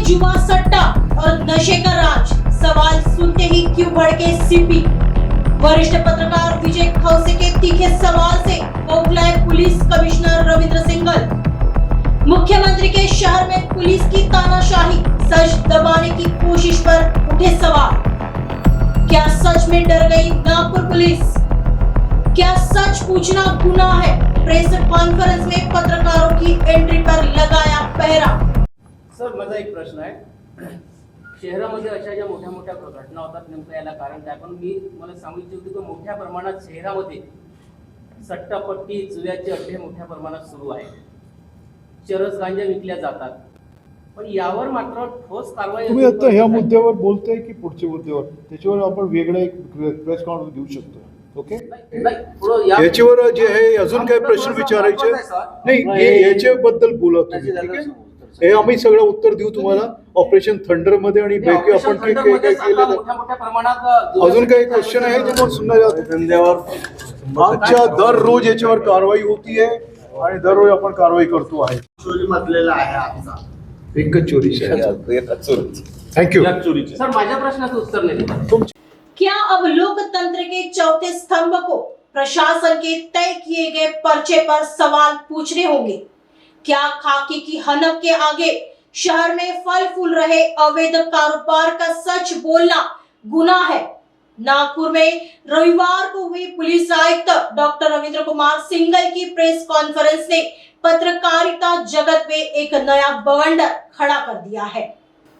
में जुआ सट्टा और नशे का राज, सवाल सुनते ही क्यों भड़के सीपी। वरिष्ठ पत्रकार विजय खौसे के तीखे सवाल से बौखलाए पुलिस कमिश्नर रविंद्र सिंघल। मुख्यमंत्री के शहर में पुलिस की तानाशाही, सच दबाने की कोशिश पर उठे सवाल। क्या सच में डर गई नागपुर पुलिस? क्या सच पूछना गुनाह है? प्रेस कॉन्फ्रेंस में पत्रकारों की एंट्री पर लगाया पहरा। सर, माझा एक प्रश्न आहे. शहरामध्ये अशा ज्या मोठ्या मोठ्या घटना होतात, नेमकं याला कारण काय? पण मी मला सांगू इच्छितो की मोठ्या प्रमाणात शहरामध्ये सट्टापट्टी, जुव्याचे अड्डे मोठ्या प्रमाणात सुरू आहे. चरस गांजा विकल्या जातात, पण यावर मात्र ठोस कारवाई. तुम्ही आता ह्या मुद्द्यावर बोलताय की पुढच्या मुद्द्यावर? त्याच्यावर आपण वेगळा एक प्रेस कॉन्फरन्स घेऊ शकतो. ओके, याच्यावर जे आहे अजून काही प्रश्न विचारायचे नाही, याच्याबद्दल बोला तुम्ही. ठीक आहे, हे आम्ही सगळं उत्तर देऊ तुम्हाला. ऑपरेशन थंडर मध्ये आणि बेके आपण काय केलेलं. अजून काही क्वेश्चन आहे तुम्हाला सुनना धंद्यावर? आमच्या दररोज याच्यावर कारवाई होती आहे आणि दररोज आपण कारवाई करतो आहे. चोरी मधलेला आहे आजचा एकच चोरी. थँक्यू सर, माझ्या प्रश्नाचं उत्तर नाही. क्या अब लोकतंत्र के चौथे स्तंभ को प्रशासन के तय किए गए पर्चे पर सवाल पूछने होंगे? क्या खाकी की हनक के आगे शहर में फल फूल रहे अवैध कारोबार का सच बोलना गुनाह है? नागपुर में रविवार को हुई पुलिस आयुक्त डॉक्टर रविंद्र कुमार सिंघल की प्रेस कॉन्फ्रेंस ने पत्रकारिता जगत में एक नया बवंडर खड़ा कर दिया है।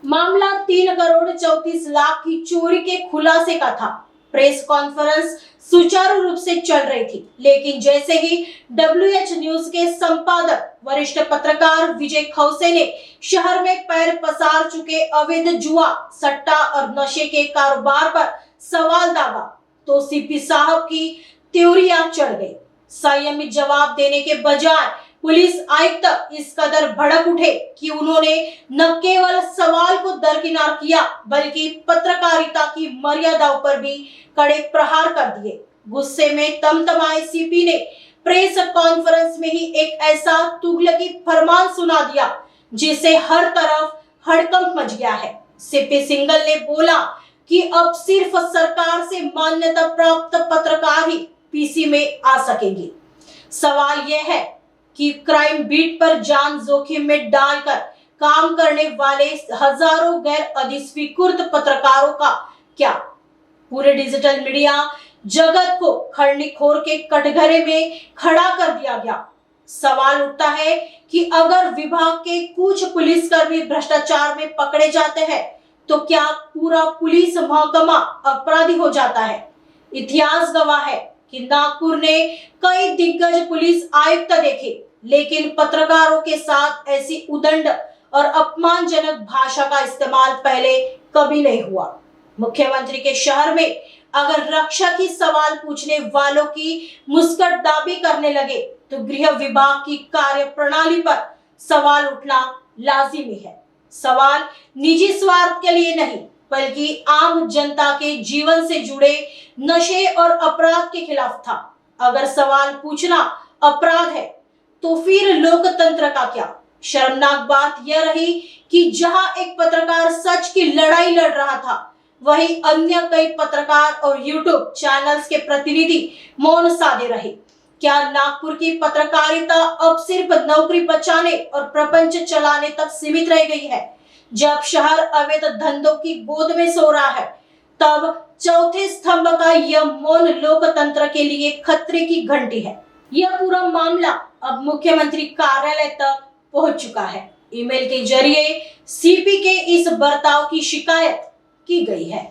मामला 3 करोड़ 34 लाख की चोरी के खुलासे का था। प्रेस कॉन्फ्रेंस सुचारू रूप से चल रही थी, लेकिन जैसे ही WH न्यूज के संपादक वरिष्ठ पत्रकार विजय खौसे ने शहर में पैर पसार चुके अवैध जुआ, सट्टा और नशे के कारोबार पर सवाल दागा, तो सीपी साहब की त्योरियां चढ़ गई। संयमित जवाब देने के बजाय पुलिस आयुक्त इस कदर भड़क उठे कि उन्होंने न केवल सवाल को दरकिनार किया, बल्कि पत्रकारिता की मर्यादाओं पर भी कड़े प्रहार कर दिए। गुस्से में तमतमाए सीपी ने प्रेस कॉन्फ्रेंस में ही एक ऐसा तुगलकी फरमान सुना दिया जिससे हर तरफ हड़कंप मच गया है। सीपी सिंघल ने बोला कि अब सिर्फ सरकार से मान्यता प्राप्त पत्रकार ही पीसी में आ सकेंगे। सवाल यह है कि क्राइम बीट पर जान जोखिम में डालकर काम करने वाले हजारों गैर अधिस्वीकृत पत्रकारों का क्या? पूरे डिजिटल मीडिया जगत को खड़नीखोर के कटघरे में खड़ा कर दिया गया। सवाल उठता है कि अगर विभाग के कुछ पुलिसकर्मी भ्रष्टाचार में पकड़े जाते हैं तो क्या पूरा पुलिस महकमा अपराधी हो जाता है? इतिहास गवाह है कि नागपुर ने कई दिग्गज पुलिस आयुक्त देखे, लेकिन पत्रकारों के साथ ऐसी उदंड और अपमानजनक भाषा का इस्तेमाल पहले कभी नहीं हुआ। मुख्यमंत्री के शहर में अगर रक्षा की सवाल पूछने वालों की मुस्कटदाबी करने लगे तो गृह विभाग की कार्य प्रणाली पर सवाल उठना लाजिमी है। सवाल निजी स्वार्थ के लिए नहीं, बल्कि आम जनता के जीवन से जुड़े नशे और अपराध के खिलाफ था। अगर सवाल पूछना अपराध है तो फिर लोकतंत्र का क्या? शर्मनाक बात यह रही कि जहां एक पत्रकार सच की लड़ाई लड़ रहा था, वहीं अन्य कई पत्रकार और यूट्यूब चैनल्स के प्रतिनिधि मौन साधे रहे। क्या नागपुर की पत्रकारिता अब सिर्फ नौकरी बचाने और प्रपंच चलाने तक सीमित रह गई है? जब शहर अवैध धंधों की गोद में सो रहा है, तब चौथे स्तंभ का यह मौन लोकतंत्र के लिए खतरे की घंटी है। यह पूरा मामला अब मुख्यमंत्री कार्यालय तक पहुंच चुका है। ईमेल के जरिए सीपी के इस बर्ताव की शिकायत की गई है।